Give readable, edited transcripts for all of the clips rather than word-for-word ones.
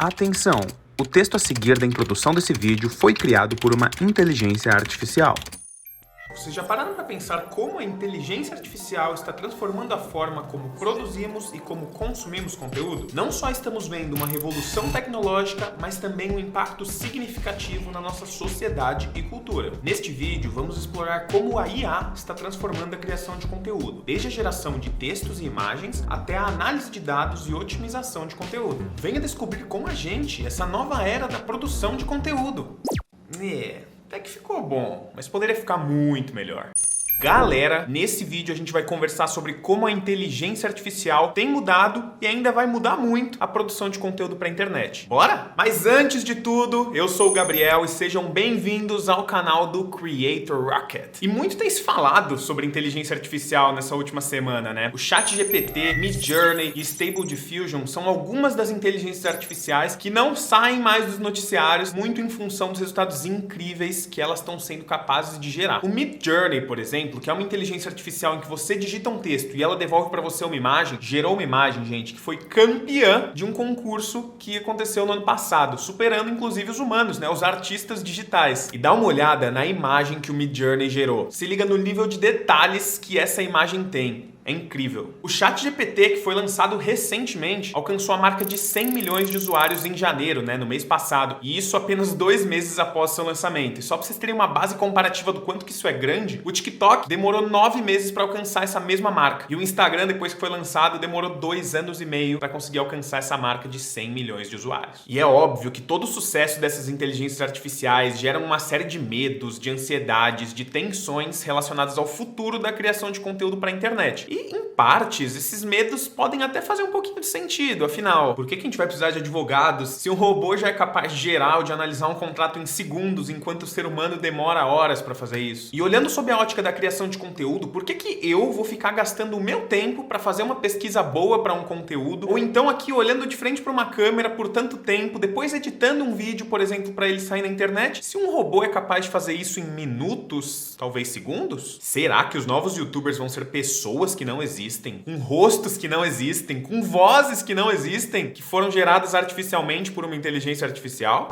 Atenção! O texto a seguir da introdução desse vídeo foi criado por uma inteligência artificial. Vocês já pararam para pensar como a inteligência artificial está transformando a forma como produzimos e como consumimos conteúdo? Não só estamos vendo uma revolução tecnológica, mas também um impacto significativo na nossa sociedade e cultura. Neste vídeo, vamos explorar como a IA está transformando a criação de conteúdo, desde a geração de textos e imagens até a análise de dados e otimização de conteúdo. Venha descobrir com a gente essa nova era da produção de conteúdo. Até que ficou bom, mas poderia ficar muito melhor. Galera, nesse vídeo a gente vai conversar sobre como a inteligência artificial tem mudado e ainda vai mudar muito a produção de conteúdo para a internet. Bora? Mas antes de tudo, eu sou o Gabriel e sejam bem-vindos ao canal do Creator Rocket. E muito tem se falado sobre inteligência artificial nessa última semana, né? O ChatGPT, Midjourney e Stable Diffusion são algumas das inteligências artificiais que não saem mais dos noticiários muito em função dos resultados incríveis que elas estão sendo capazes de gerar. O Midjourney, por exemplo, que é uma inteligência artificial em que você digita um texto e ela devolve para você uma imagem, gerou uma imagem, gente, que foi campeã de um concurso que aconteceu no ano passado, superando inclusive os humanos, né, os artistas digitais. E dá uma olhada na imagem que o Midjourney gerou. Se liga no nível de detalhes que essa imagem tem. É incrível. O ChatGPT, que foi lançado recentemente, alcançou a marca de 100 milhões de usuários em janeiro, né, no mês passado. E isso apenas 2 meses após seu lançamento. E só para vocês terem uma base comparativa do quanto que isso é grande, o TikTok demorou 9 meses para alcançar essa mesma marca. E o Instagram, depois que foi lançado, demorou 2 anos e meio para conseguir alcançar essa marca de 100 milhões de usuários. E é óbvio que todo o sucesso dessas inteligências artificiais gera uma série de medos, de ansiedades, de tensões relacionadas ao futuro da criação de conteúdo para a internet. E, em partes, esses medos podem até fazer um pouquinho de sentido. Afinal, por que a gente vai precisar de advogados se um robô já é capaz de gerar ou de analisar um contrato em segundos, enquanto o ser humano demora horas para fazer isso? E olhando sob a ótica da criação de conteúdo, por que eu vou ficar gastando o meu tempo para fazer uma pesquisa boa para um conteúdo? Ou então aqui olhando de frente para uma câmera por tanto tempo, depois editando um vídeo, por exemplo, para ele sair na internet? Se um robô é capaz de fazer isso em minutos, talvez segundos? Será que os novos youtubers vão ser pessoas que não existem, com rostos que não existem, com vozes que não existem, que foram geradas artificialmente por uma inteligência artificial?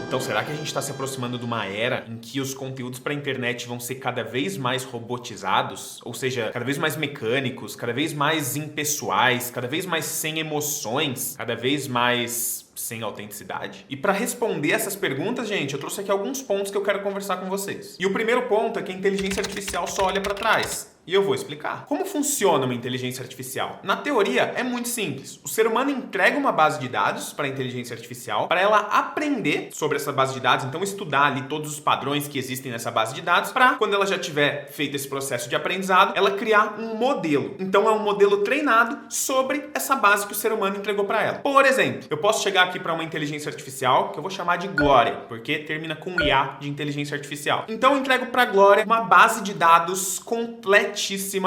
Então, será que a gente está se aproximando de uma era em que os conteúdos para a internet vão ser cada vez mais robotizados? Ou seja, cada vez mais mecânicos, cada vez mais impessoais, cada vez mais sem emoções, cada vez mais sem autenticidade? E para responder essas perguntas, gente, eu trouxe aqui alguns pontos que eu quero conversar com vocês. E o primeiro ponto é que a inteligência artificial só olha para trás. E eu vou explicar. Como funciona uma inteligência artificial? Na teoria, é muito simples. O ser humano entrega uma base de dados para a inteligência artificial para ela aprender sobre essa base de dados, então estudar ali todos os padrões que existem nessa base de dados para, quando ela já tiver feito esse processo de aprendizado, ela criar um modelo. Então é um modelo treinado sobre essa base que o ser humano entregou para ela. Por exemplo, eu posso chegar aqui para uma inteligência artificial que eu vou chamar de Glória, porque termina com IA de inteligência artificial. Então eu entrego para a Glória uma base de dados completa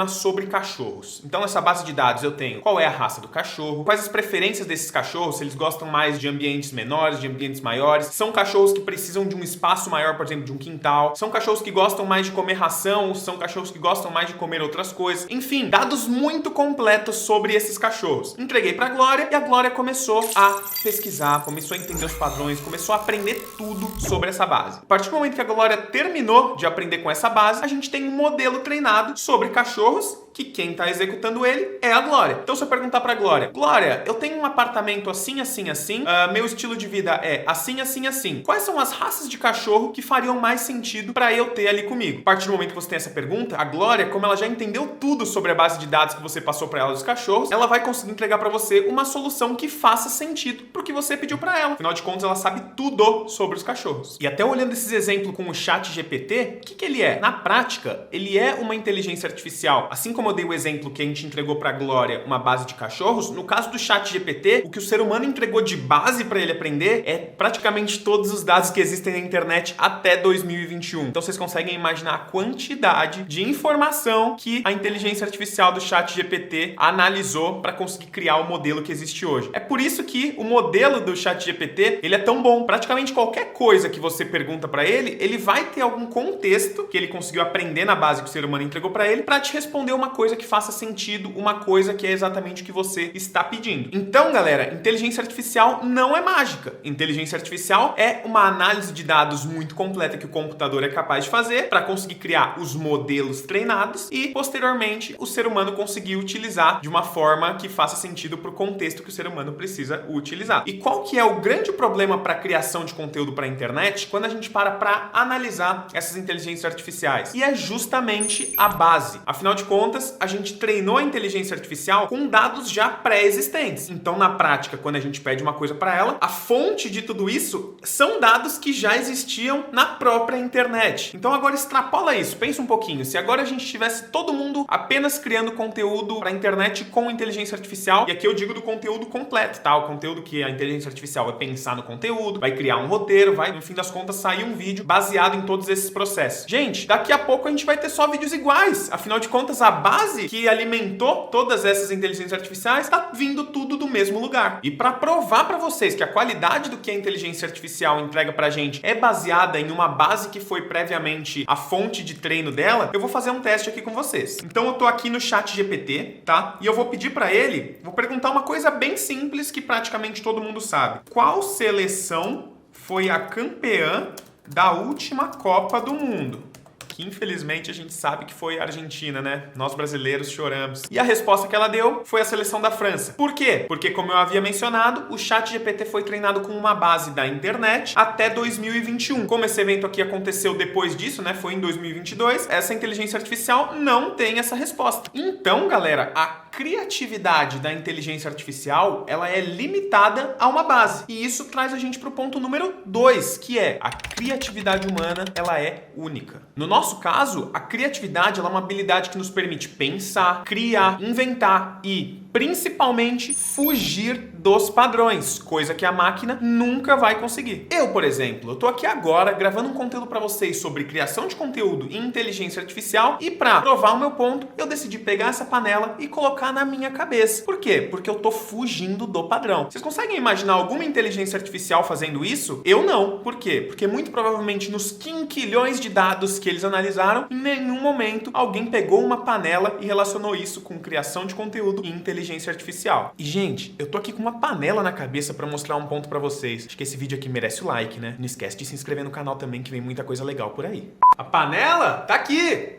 sobre cachorros. Então nessa base de dados eu tenho qual é a raça do cachorro, quais as preferências desses cachorros, se eles gostam mais de ambientes menores, de ambientes maiores, são cachorros que precisam de um espaço maior, por exemplo, de um quintal, são cachorros que gostam mais de comer ração, ou são cachorros que gostam mais de comer outras coisas, enfim, dados muito completos sobre esses cachorros. Entreguei para a Glória e a Glória começou a pesquisar, começou a entender os padrões, começou a aprender tudo sobre essa base. A partir do momento que a Glória terminou de aprender com essa base, a gente tem um modelo treinado sobre cachorros, que quem está executando ele é a Glória. Então se eu perguntar para a Glória, Glória, eu tenho um apartamento assim, assim, assim, meu estilo de vida é assim, assim, assim. Quais são as raças de cachorro que fariam mais sentido para eu ter ali comigo? A partir do momento que você tem essa pergunta, a Glória, como ela já entendeu tudo sobre a base de dados que você passou para ela dos cachorros, ela vai conseguir entregar para você uma solução que faça sentido pro que você pediu para ela. Afinal de contas, ela sabe tudo sobre os cachorros. E até olhando esses exemplos com o ChatGPT, o que ele é? Na prática, ele é uma inteligência artificial. Assim como eu dei o exemplo que a gente entregou para a Glória uma base de cachorros, no caso do ChatGPT, o que o ser humano entregou de base para ele aprender é praticamente todos os dados que existem na internet até 2021. Então vocês conseguem imaginar a quantidade de informação que a inteligência artificial do ChatGPT analisou para conseguir criar o modelo que existe hoje. É por isso que o modelo do ChatGPT, ele é tão bom. Praticamente qualquer coisa que você pergunta para ele vai ter algum contexto que ele conseguiu aprender na base que o ser humano entregou para ele para te responder uma coisa que faça sentido, uma coisa que é exatamente o que você está pedindo. Então, galera, inteligência artificial não é mágica. Inteligência artificial é uma análise de dados muito completa que o computador é capaz de fazer para conseguir criar os modelos treinados e, posteriormente, o ser humano conseguir utilizar de uma forma que faça sentido para o contexto que o ser humano precisa utilizar. E qual que é o grande problema para a criação de conteúdo para a internet quando a gente para analisar essas inteligências artificiais? E é justamente a base. Afinal de contas, a gente treinou a inteligência artificial com dados já pré-existentes. Então, na prática, quando a gente pede uma coisa para ela, a fonte de tudo isso são dados que já existiam na própria internet. Então, agora extrapola isso. Pensa um pouquinho. Se agora a gente tivesse todo mundo apenas criando conteúdo para a internet com inteligência artificial, e aqui eu digo do conteúdo completo, tá? O conteúdo que a inteligência artificial vai pensar no conteúdo, vai criar um roteiro, vai, no fim das contas, sair um vídeo baseado em todos esses processos. Gente, daqui a pouco a gente vai ter só vídeos iguais. Afinal de contas, a base que alimentou todas essas inteligências artificiais está vindo tudo do mesmo lugar. E para provar para vocês que a qualidade do que a inteligência artificial entrega pra gente é baseada em uma base que foi previamente a fonte de treino dela, eu vou fazer um teste aqui com vocês. Então eu tô aqui no ChatGPT, tá? E eu vou pedir para ele, vou perguntar uma coisa bem simples que praticamente todo mundo sabe. Qual seleção foi a campeã da última Copa do Mundo? Que infelizmente a gente sabe que foi a Argentina, né? Nós brasileiros choramos. E a resposta que ela deu foi a seleção da França. Por quê? Porque, como eu havia mencionado, o ChatGPT foi treinado com uma base da internet até 2021. Como esse evento aqui aconteceu depois disso, né? Foi em 2022, essa inteligência artificial não tem essa resposta. Então, galera, a criatividade da inteligência artificial, ela é limitada a uma base. E isso traz a gente para o ponto número 2, que é a criatividade humana, ela é única. No nosso caso, a criatividade ela é uma habilidade que nos permite pensar, criar, inventar e, principalmente, fugir dos padrões, coisa que a máquina nunca vai conseguir. Eu, por exemplo, eu tô aqui agora gravando um conteúdo para vocês sobre criação de conteúdo e inteligência artificial e para provar o meu ponto, eu decidi pegar essa panela e colocar na minha cabeça. Por quê? Porque eu tô fugindo do padrão. Vocês conseguem imaginar alguma inteligência artificial fazendo isso? Eu não. Por quê? Porque muito provavelmente nos quinquilhões de dados que eles analisaram, em nenhum momento alguém pegou uma panela e relacionou isso com criação de conteúdo e inteligência artificial. E, gente, eu tô aqui com uma panela na cabeça para mostrar um ponto para vocês. Acho que esse vídeo aqui merece o like, né? Não esquece de se inscrever no canal também, que vem muita coisa legal por aí. A panela tá aqui!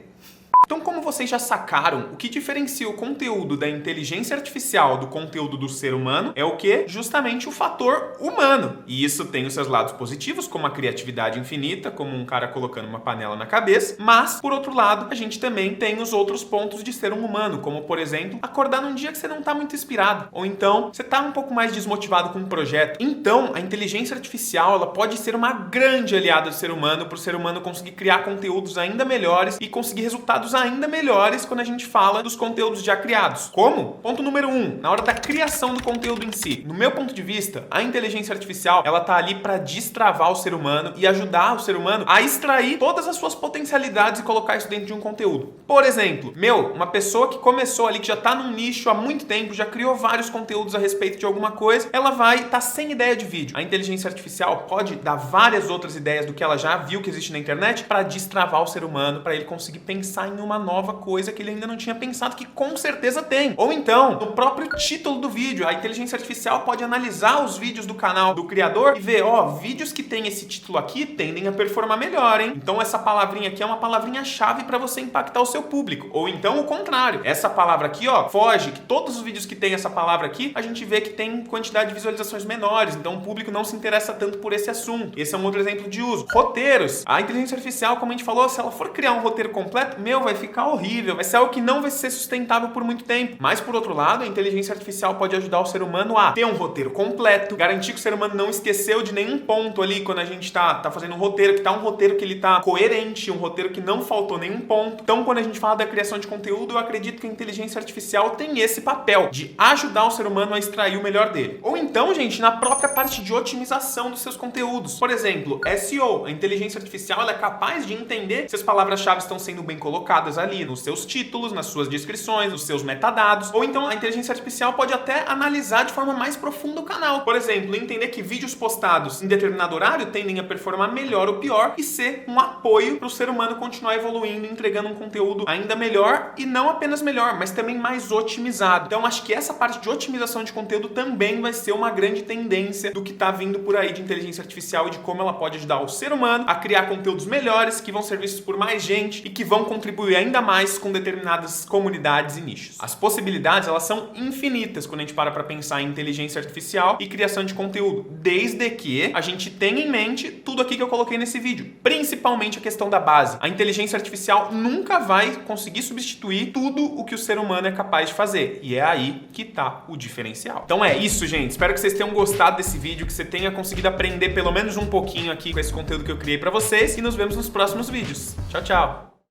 Então, como vocês já sacaram, o que diferencia o conteúdo da inteligência artificial do conteúdo do ser humano é o quê? Justamente o fator humano. E isso tem os seus lados positivos, como a criatividade infinita, como um cara colocando uma panela na cabeça. Mas, por outro lado, a gente também tem os outros pontos de ser um humano, como, por exemplo, acordar num dia que você não tá muito inspirado. Ou então, você tá um pouco mais desmotivado com um projeto. Então, a inteligência artificial, ela pode ser uma grande aliada do ser humano para o ser humano conseguir criar conteúdos ainda melhores e conseguir resultados ainda melhores quando a gente fala dos conteúdos já criados. Como? Ponto número 1, na hora da criação do conteúdo em si. No meu ponto de vista, a inteligência artificial, ela tá ali para destravar o ser humano e ajudar o ser humano a extrair todas as suas potencialidades e colocar isso dentro de um conteúdo. Por exemplo, uma pessoa que começou ali, que já tá num nicho há muito tempo, já criou vários conteúdos a respeito de alguma coisa, ela vai estar sem ideia de vídeo. A inteligência artificial pode dar várias outras ideias do que ela já viu que existe na internet para destravar o ser humano, para ele conseguir pensar em uma nova coisa que ele ainda não tinha pensado, que com certeza tem. Ou então, no próprio título do vídeo, a inteligência artificial pode analisar os vídeos do canal do criador e ver, vídeos que tem esse título aqui tendem a performar melhor, hein? Então essa palavrinha aqui é uma palavrinha-chave para você impactar o seu público. Ou então o contrário. Essa palavra aqui, foge, que todos os vídeos que tem essa palavra aqui, a gente vê que tem quantidade de visualizações menores, então o público não se interessa tanto por esse assunto. Esse é um outro exemplo de uso. Roteiros. A inteligência artificial, como a gente falou, se ela for criar um roteiro completo, vai ficar horrível, vai ser algo que não vai ser sustentável por muito tempo. Mas, por outro lado, a inteligência artificial pode ajudar o ser humano a ter um roteiro completo, garantir que o ser humano não esqueceu de nenhum ponto ali quando a gente tá fazendo um roteiro, que tá um roteiro que ele tá coerente, um roteiro que não faltou nenhum ponto. Então, quando a gente fala da criação de conteúdo, eu acredito que a inteligência artificial tem esse papel de ajudar o ser humano a extrair o melhor dele. Ou então, gente, na própria parte de otimização dos seus conteúdos. Por exemplo, SEO. A inteligência artificial ela é capaz de entender se as palavras-chave estão sendo bem colocadas colocadas ali nos seus títulos, nas suas descrições, nos seus metadados, ou então a inteligência artificial pode até analisar de forma mais profunda o canal. Por exemplo, entender que vídeos postados em determinado horário tendem a performar melhor ou pior e ser um apoio para o ser humano continuar evoluindo, entregando um conteúdo ainda melhor e não apenas melhor, mas também mais otimizado. Então acho que essa parte de otimização de conteúdo também vai ser uma grande tendência do que está vindo por aí de inteligência artificial e de como ela pode ajudar o ser humano a criar conteúdos melhores que vão ser vistos por mais gente e que vão contribuir ainda mais com determinadas comunidades e nichos. As possibilidades, elas são infinitas quando a gente para pensar em inteligência artificial e criação de conteúdo, desde que a gente tenha em mente tudo aqui que eu coloquei nesse vídeo, principalmente a questão da base. A inteligência artificial nunca vai conseguir substituir tudo o que o ser humano é capaz de fazer, e é aí que tá o diferencial. Então é isso, gente. Espero que vocês tenham gostado desse vídeo, que você tenha conseguido aprender pelo menos um pouquinho aqui com esse conteúdo que eu criei pra vocês, e nos vemos nos próximos vídeos. Tchau, tchau!